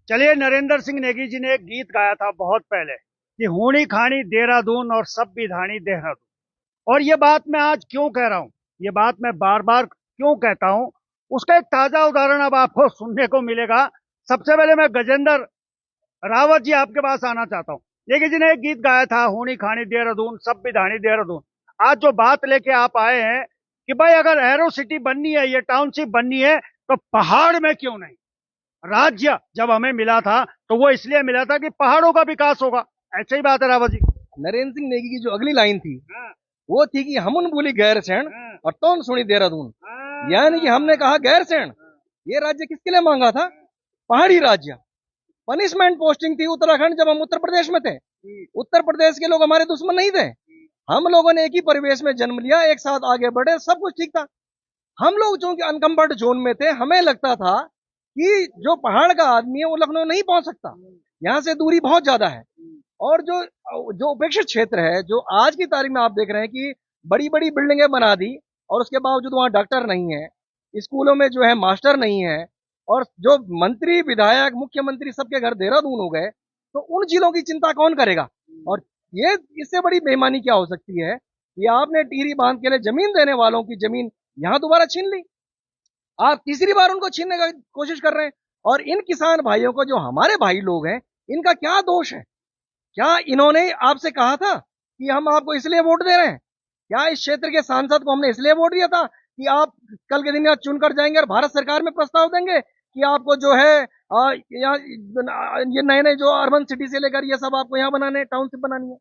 चलिए, नरेंद्र सिंह नेगी जी ने एक गीत गाया था बहुत पहले कि हूणी खानी देहरादून और सब विधानी देहरादून। और ये बात मैं आज क्यों कह रहा हूं, ये बात मैं बार बार क्यों कहता हूं, उसका एक ताजा उदाहरण अब आपको सुनने को मिलेगा। सबसे पहले मैं गजेंद्र रावत जी आपके पास आना चाहता हूं। नेगी जी ने एक गीत गाया था, हूणी खानी देहरादून सब विधानी देहरादून। आज जो बात लेके आप आए हैं कि भाई अगर एरो सिटी बननी है, ये टाउनशिप बननी है, तो पहाड़ में क्यों नहीं। राज्य जब हमें मिला था तो वो इसलिए मिला था कि पहाड़ों का विकास होगा। ऐसे ही बात है रावत जी। नरेंद्र सिंह नेगी की जो अगली लाइन थी हाँ, वो थी कि हमन बोली गैरसैंण हाँ, और तौन सुनी देहरादून। हाँ, यानी कि हमने कहा गैरसैंण ये राज्य किसके लिए मांगा था? पहाड़ी राज्य। पनिशमेंट पोस्टिंग थी उत्तराखंड जब हम उत्तर प्रदेश में थे। उत्तर प्रदेश के लोग हमारे दुश्मन नहीं थे। हम लोगों ने एक ही परिवेश में जन्म लिया, एक साथ आगे बढ़े, सब कुछ ठीक था। हम लोग चूंकि अनकंफर्ट जोन में थे, हमें लगता था कि जो पहाड़ का आदमी है वो लखनऊ नहीं पहुंच सकता, यहाँ से दूरी बहुत ज्यादा है। और जो जो उपेक्षित क्षेत्र है, जो आज की तारीख में आप देख रहे हैं कि बड़ी बड़ी बिल्डिंगें बना दी और उसके बावजूद वहां डॉक्टर नहीं है, स्कूलों में जो है मास्टर नहीं है, और जो मंत्री विधायक मुख्यमंत्री सबके घर देहरादून हो गए, तो उन जिलों की चिंता कौन करेगा? और ये इससे बड़ी बेईमानी क्या हो सकती है कि आपने टिहरी बांध के लिए जमीन देने वालों की जमीन यहां दोबारा छीन ली। आप तीसरी बार उनको छीनने का कोशिश कर रहे हैं। और इन किसान भाइयों को, जो हमारे भाई लोग हैं, इनका क्या दोष है? क्या इन्होंने आपसे कहा था कि हम आपको इसलिए वोट दे रहे हैं? क्या इस क्षेत्र के सांसद को हमने इसलिए वोट दिया था कि आप कल के दिन यहाँ चुनकर जाएंगे और भारत सरकार में प्रस्ताव देंगे कि आपको जो है यहाँ ये नए नए जो अर्बन सिटी से लेकर ये सब आपको यहाँ बनाने, टाउनशिप बनानी है?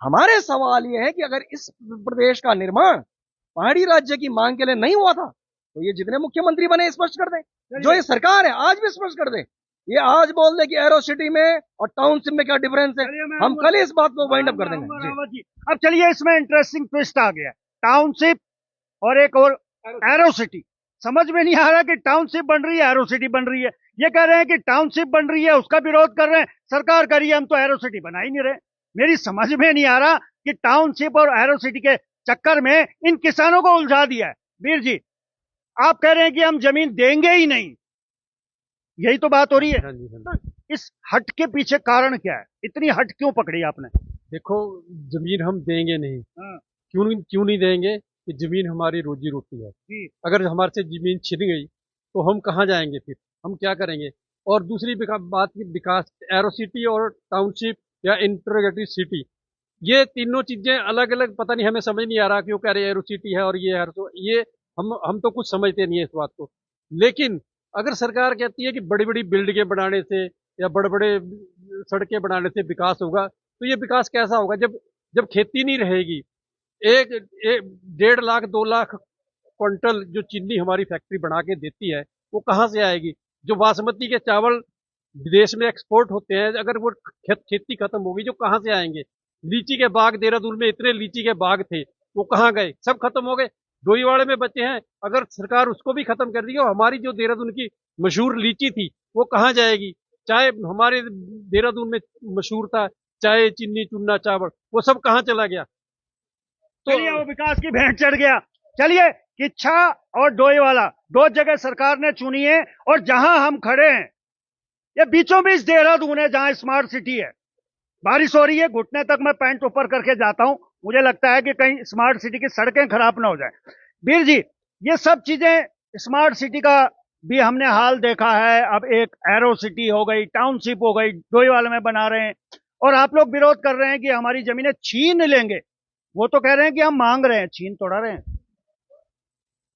हमारे सवाल ये है कि अगर इस प्रदेश का निर्माण पहाड़ी राज्य की मांग के लिए नहीं हुआ था, तो ये जितने मुख्यमंत्री बने स्पष्ट कर दें। जो ये सरकार है आज भी स्पष्ट कर दे। ये आज बोल दे कि एरो सिटी में और टाउनशिप में क्या डिफरेंस है, हम कल इस बात को वाइंड अप कर देंगे रावत जी, अब चलिए, इसमें इंटरेस्टिंग ट्विस्ट आ गया। टाउनशिप और एक और एरो सिटी। समझ में नहीं आ रहा कि टाउनशिप बन रही है, एरो सिटी बन रही है। ये कह रहे हैं कि टाउनशिप बन रही है, उसका विरोध कर रहे हैं, सरकार कर रही है, हम तो एरो सिटी बना ही नहीं रहे। मेरी समझ में नहीं आ रहा कि टाउनशिप और एरो सिटी के चक्कर में इन किसानों को उलझा दिया है। वीर जी, आप कह रहे हैं कि हम जमीन देंगे ही नहीं, यही तो बात हो रही है। हाँ जी, हाँ तो जी। इस हट के पीछे कारण क्या है? इतनी हट क्यों पकड़ी आपने? देखो, जमीन हम देंगे नहीं। हाँ, क्यों नहीं देंगे? कि जमीन हमारी रोजी रोटी है। जी, अगर हमारे से जमीन छिन गई तो हम कहाँ जाएंगे, फिर हम क्या करेंगे? और दूसरी बात की विकास, एरो सिटी और टाउनशिप या इंटीग्रेटेड सिटी, ये तीनों चीजें अलग अलग, पता नहीं, हमें समझ नहीं आ रहा क्यों कह रहे एरो सिटी है और ये ये हम तो कुछ समझते नहीं है इस बात को। लेकिन अगर सरकार कहती है कि बड़ी बड़ी बिल्डिंगें बनाने से या बड़े बड़े सड़कें बनाने से विकास होगा, तो ये विकास कैसा होगा जब जब खेती नहीं रहेगी? एक, 1.5 लाख 2 लाख क्विंटल जो चीनी हमारी फैक्ट्री बना के देती है, वो कहाँ से आएगी? जो बासमती के चावल विदेश में एक्सपोर्ट होते हैं, अगर वो खेती खत्म होगी, जो कहाँ से आएंगे? लीची के बाग, देहरादून में इतने लीची के बाग थे, वो कहाँ गए? सब खत्म हो गए। डोईवाड़े में बचे हैं, अगर सरकार उसको भी खत्म कर दी, और हमारी जो देहरादून की मशहूर लीची थी वो कहाँ जाएगी? चाहे हमारे देहरादून में मशहूर था चाहे, चीनी चुन्ना चावल, वो सब कहाँ चला गया? तो चलिए, वो विकास की भेंट चढ़ गया। चलिए, किच्छा और डोईवाला दो जगह सरकार ने चुनी है, और जहां हम खड़े हैं ये बीचों बीच देहरादून है, जहां स्मार्ट सिटी है। बारिश हो रही है, घुटने तक मैं पैंट ऊपर करके जाता हूं, मुझे लगता है कि कहीं स्मार्ट सिटी की सड़कें खराब ना हो जाए। वीर जी, ये सब चीजें, स्मार्ट सिटी का भी हमने हाल देखा है। अब एक एरो सिटी हो गई, टाउनशिप हो गई, डोईवाला में बना रहे हैं, और आप लोग विरोध कर रहे हैं कि हमारी जमीनें छीन लेंगे। वो तो कह रहे हैं कि हम मांग रहे हैं, छीन तोड़ा रहे हैं।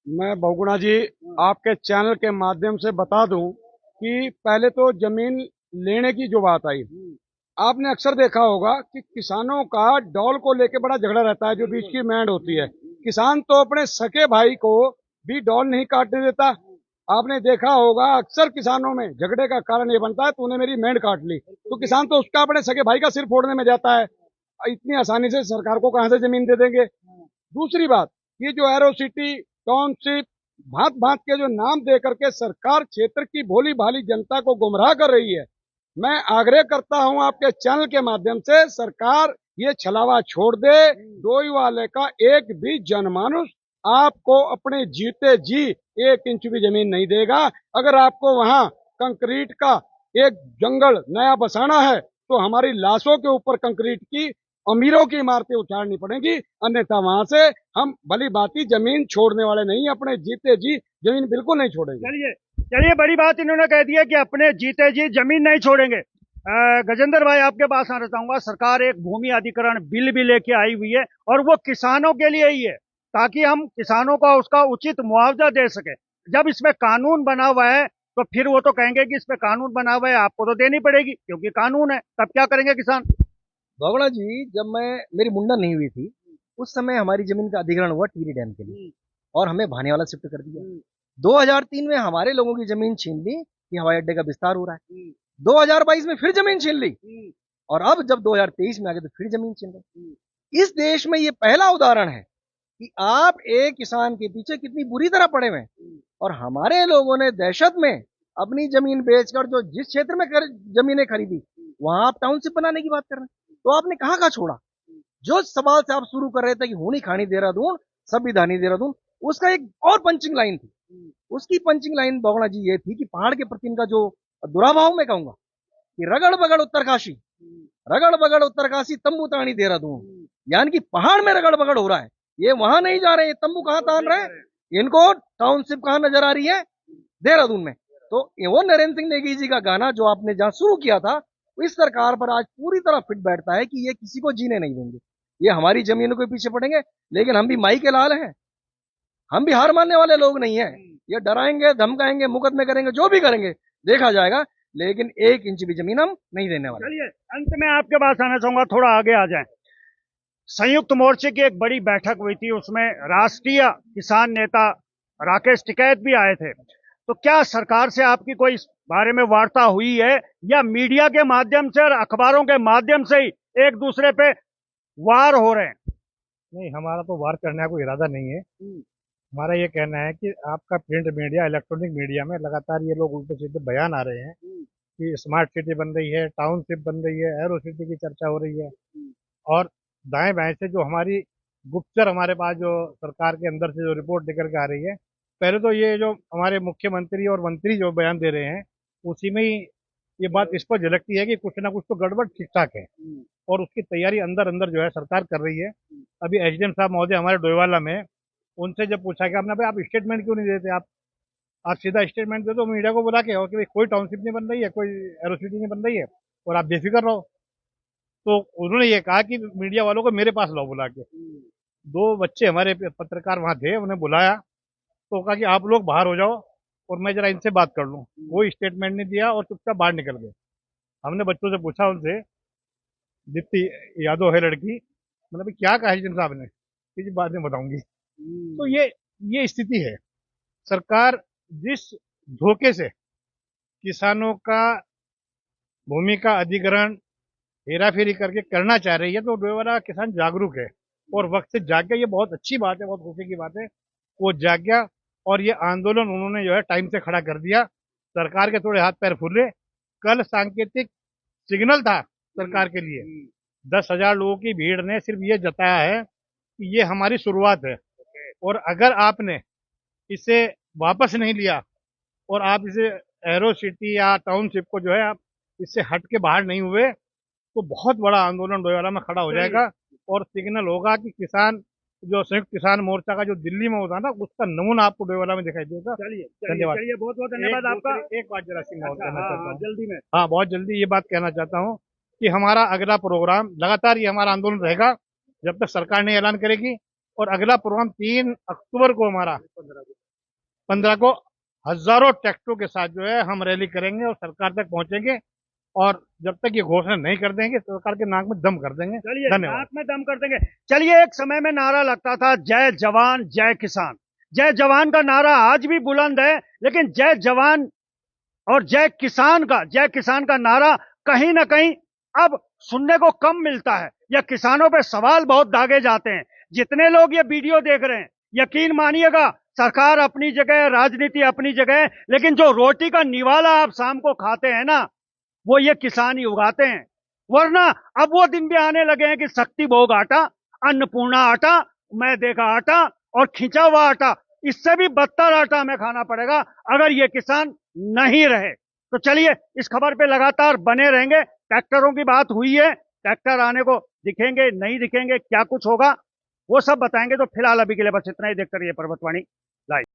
मैं बहुगुणा जी आपके चैनल के माध्यम से बता दूं कि पहले तो जमीन लेने की जो बात आई, आपने अक्सर देखा होगा कि किसानों का डॉल को लेके बड़ा झगड़ा रहता है, जो बीच की मैंड होती है। किसान तो अपने सके भाई को भी डॉल नहीं काटने देता। आपने देखा होगा अक्सर किसानों में झगड़े का कारण ये बनता है, तूने मेरी मैंड काट ली, तो किसान तो उसका अपने सके भाई का सिर फोड़ने में जाता है। इतनी आसानी से सरकार को कहां से जमीन दे देंगे? दूसरी बात, ये जो एरो सिटी, टाउनशिप, भांत भांत के जो नाम दे करके सरकार क्षेत्र की भोली भाली जनता को गुमराह कर रही है। मैं आग्रह करता हूं आपके चैनल के माध्यम से, सरकार ये छलावा छोड़ दे। डोईवाले का एक भी जनमानुस आपको अपने जीते जी 1 इंच भी जमीन नहीं देगा। अगर आपको वहां कंक्रीट का एक जंगल नया बसाना है तो हमारी लाशों के ऊपर कंक्रीट की अमीरों की इमारतें उतारनी पड़ेंगी, अन्यथा वहां से हम भली भांति जमीन छोड़ने वाले नहीं, अपने जीते जी जमीन बिल्कुल नहीं छोड़ेंगे। चलिए चलिए, बड़ी बात इन्होंने कह दी है कि अपने जीते जी जमीन नहीं छोड़ेंगे। गजेंद्र भाई, आपके पास आना चाहूंगा। सरकार एक भूमि अधिग्रहण बिल भी लेके आई हुई है और वो किसानों के लिए ही है, ताकि हम किसानों को उसका उचित मुआवजा दे सके। जब इसमें कानून बना हुआ है तो फिर वो तो कहेंगे कि इसमें कानून बना हुआ है, आपको तो देनी पड़ेगी क्योंकि कानून है। तब क्या करेंगे किसान? बगड़ा जी, जब मेरी मुंडन नहीं हुई थी, उस समय हमारी जमीन का अधिग्रहण हुआ टिहरी डैम के लिए और हमें भानेवाला शिफ्ट कर दिया। 2003 में हमारे लोगों की जमीन छीन ली कि हवाई अड्डे का विस्तार हो रहा है। 2022 में फिर जमीन छीन ली और अब जब 2023 में आ गए तो फिर जमीन छीन रहे। इस देश में ये पहला उदाहरण है कि आप एक किसान के पीछे कितनी बुरी तरह पड़े हुए हैं और हमारे लोगों ने दहशत में अपनी जमीन बेचकर जो जिस क्षेत्र में जमीनें खरीदी वहां आप टाउनशिप बनाने की बात कर रहे हैं। तो आपने कहाँ छोड़ा? जो सवाल से आप शुरू कर रहे थे कि होनी खानी देहरादून, संविधानी देहरादून, उसका एक और पंचिंग लाइन थी। उसकी पंचिंग लाइन बगड़ा जी ये थी कि पहाड़ के प्रति इनका जो दुराभाव मैं कहूंगा कि रगड़ बगड़ उत्तरकाशी, रगड़ बगड़ उत्तरकाशी, तंबू तानी देहरादून, यानी कि पहाड़ में रगड़ बगड़ हो रहा है। ये वहां नहीं जा रहे, ये तंबू कहाँ तान रहे हैं, इनको टाउनशिप कहाँ नजर आ रही है? देहरादून में। तो वो नरेंद्र सिंह नेगी जी का गाना जो आपने जहां शुरू किया था, इस सरकार पर आज पूरी तरह फिट बैठता है कि ये किसी को जीने नहीं देंगे, ये हमारी जमीनों के पीछे पड़ेंगे। लेकिन हम भी माई के लाल हैं, हम भी हार मानने वाले लोग नहीं हैं। ये डराएंगे, धमकाएंगे, मुकदमे करेंगे, जो भी करेंगे देखा जाएगा, लेकिन 1 इंच भी जमीन हम नहीं देने वाले। चलिए, अंत में आपके पास आना चाहूंगा, थोड़ा आगे आ जाए। संयुक्त मोर्चे की एक बड़ी बैठक हुई थी, उसमें राष्ट्रीय किसान नेता राकेश टिकैत भी आए थे। तो क्या सरकार से आपकी कोई इस बारे में वार्ता हुई है या मीडिया के माध्यम से और अखबारों के माध्यम से ही एक दूसरे पे वार हो रहे हैं? नहीं, हमारा तो वार करने का कोई इरादा नहीं है। हमारा ये कहना है कि आपका प्रिंट मीडिया, इलेक्ट्रॉनिक मीडिया में लगातार ये लोग उल्टे सीधे बयान आ रहे हैं कि स्मार्ट सिटी बन रही है, टाउनशिप बन रही है, एरो सिटी की चर्चा हो रही है और दाएं बाएं से जो हमारी गुप्तचर हमारे पास जो सरकार के अंदर से जो रिपोर्ट निकल के आ रही है, पहले तो ये जो हमारे मुख्यमंत्री और मंत्री जो बयान दे रहे हैं उसी में ही ये बात इस पर झलकती है कि कुछ ना कुछ तो गड़बड़ ठीक ठाक है और उसकी तैयारी अंदर अंदर जो है सरकार कर रही है। अभी एसडीएम साहब महोदय हमारे डोईवाला में, उनसे जब पूछा कि आपने भाई आप स्टेटमेंट क्यों नहीं देते, आप सीधा स्टेटमेंट दे दो मीडिया को बुला के और कि भाई कोई टाउनशिप नहीं बन रही है, कोई एरोसिटी नहीं बन रही है और आप बेफिक्र रहो। तो उन्होंने ये कहा कि मीडिया वालों को मेरे पास लाओ बुला के। 2 बच्चे हमारे पत्रकार वहां थे, उन्हें बुलाया तो कहा कि आप लोग बाहर हो जाओ और मैं जरा इनसे बात कर लूँ। कोई स्टेटमेंट नहीं दिया और चुपचाप बाहर निकल गए। हमने बच्चों से पूछा, उनसे दीप्ति यादव है लड़की, मतलब क्या कहा एसडीएम साहब ने, किसी बात में बताऊंगी। तो ये स्थिति है। सरकार जिस धोखे से किसानों का भूमि का अधिग्रहण हेराफेरी करके करना चाह रही है, तो डोईवाला किसान जागरूक है और वक्त से जाग गया। ये बहुत अच्छी बात है, बहुत खुशी की बात है। वो जाग गया और ये आंदोलन उन्होंने जो है टाइम से खड़ा कर दिया। सरकार के थोड़े हाथ पैर फूले। कल सांकेतिक सिग्नल था सरकार के लिए। 10,000 लोगों की भीड़ ने सिर्फ ये जताया है कि ये हमारी शुरुआत है और अगर आपने इसे वापस नहीं लिया और आप इसे एरो सिटी या टाउनशिप को जो है आप इससे हट के बाहर नहीं हुए तो बहुत बड़ा आंदोलन डोईवाला में खड़ा हो जाएगा और सिग्नल होगा कि किसान जो संयुक्त किसान मोर्चा का जो दिल्ली में होता ना, उसका नमूना आपको डोईवाला में दिखाई देगा। चलिए धन्यवाद। चलिए, बहुत बहुत धन्यवाद आपका। एक बात जरा सिंह कहना चाहता हूँ, जल्दी में। हाँ बहुत जल्दी ये बात कहना चाहता हूँ कि हमारा अगला प्रोग्राम लगातार ये हमारा आंदोलन रहेगा जब तक सरकार ने ऐलान करेगी। और अगला प्रोग्राम 3 अक्टूबर को हमारा 15 को हजारों ट्रैक्टरों के साथ जो है हम रैली करेंगे और सरकार तक पहुंचेंगे और जब तक ये घोषणा नहीं कर देंगे सरकार के नाक में दम कर देंगे। चलिए, धन्यवाद। नाक में दम कर देंगे। चलिए, एक समय में नारा लगता था जय जवान जय किसान। जय जवान का नारा आज भी बुलंद है, लेकिन जय जवान और जय किसान का नारा कहीं ना कहीं अब सुनने को कम मिलता है या किसानों पे सवाल बहुत दागे जाते हैं। जितने लोग ये वीडियो देख रहे हैं, यकीन मानिएगा, सरकार अपनी जगह, राजनीति अपनी जगह, लेकिन जो रोटी का निवाला आप शाम को खाते हैं ना, वो ये किसान ही उगाते हैं। वरना अब वो दिन भी आने लगे हैं कि शक्ति भोग आटा, अन्नपूर्णा आटा, मैं देखा आटा और खिंचा हुआ आटा, इससे भी बदतर आटा हमें खाना पड़ेगा अगर ये किसान नहीं रहे। तो चलिए इस खबर पे लगातार बने रहेंगे। ट्रैक्टरों की बात हुई है, ट्रैक्टर आने को दिखेंगे नहीं दिखेंगे, क्या कुछ होगा वो सब बताएंगे। तो फिलहाल अभी के लिए बस इतना ही। देखते रहिए पर्वतवाणी लाइव।